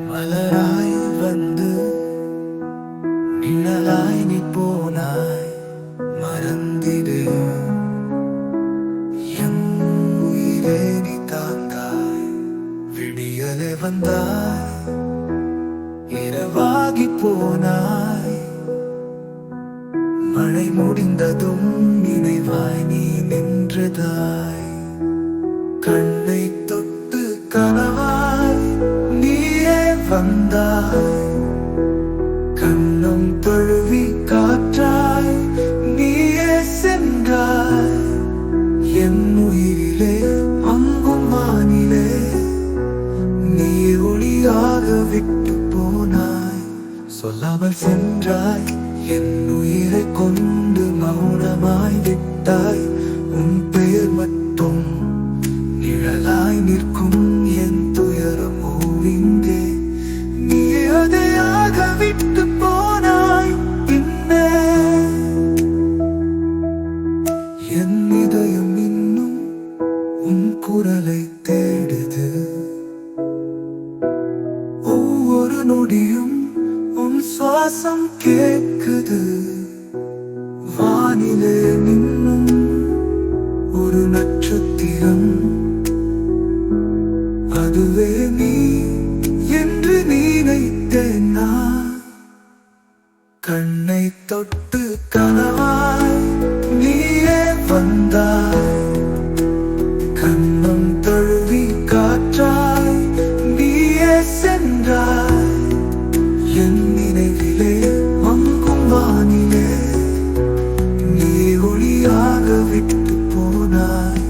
மலராய் வந்து நிழலாய் நீ போனாய், மறந்திடு என் உயிரே நீ தாங்காய். விடியலே வந்தாய், இரவாகி போனாய், மழை முடிந்ததும் நினைவாய் நீ நின்றதாய். கண்ணை தொட்டு கனவாய் நீயே வந்தாய், கண்ணம் தழுவி காற்றாய் நீயே சென்றாய். என் உயிரிலே அங்கும் வானிலே நீ ஒளியாக விட்டு போனாய். சொல்லாமல் சென்றாய், என் உயிரை கொண்டு மௌனமாய் விட்டாய். உன் பெயர் மட்டும் நிழலாய் நிற்கும் என் துயரமோ இங்கே. நீ அதையாக விட்டு போனாய். பின்னே என் இதயம் இன்னும் உன் குரலை தேடுது. ஒவ்வொரு நொடியும் உன் சுவாசம் கேட்குது. வானிலே நின்னும் ஒரு நட்சத்திரம், அதுவே நீ என்று நினைத்தேன் நான். கண்ணை தொட்டு கனவாய் நீயே வந்தாய், கண்ணம் தழுவி காற்றாய் நீயே சென்றாய். என் நினைவிலே அங்கும் வானிலே நீ ஒளியாக விட்டு போனாய்.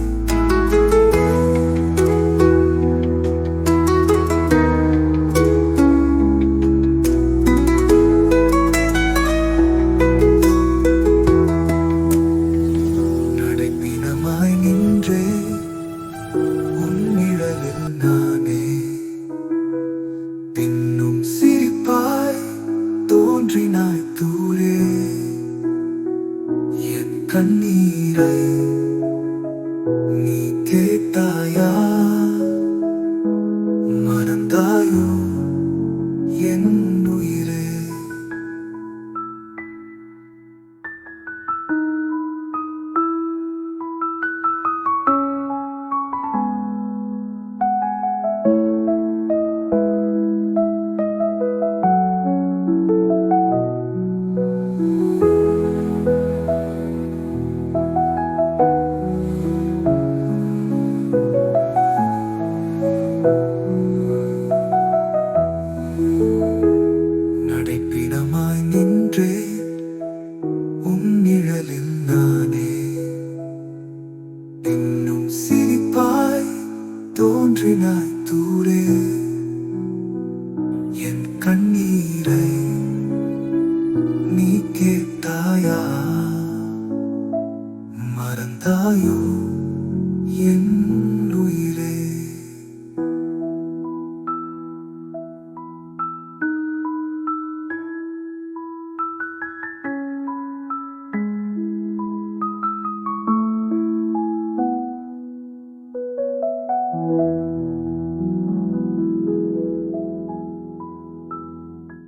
நடைப்பினமாய் நின்றே உன் நிழலில் நானே, பின்னும் சிரிப்பாய் தோன்றினாய் தூரே. என் கண்ணீரை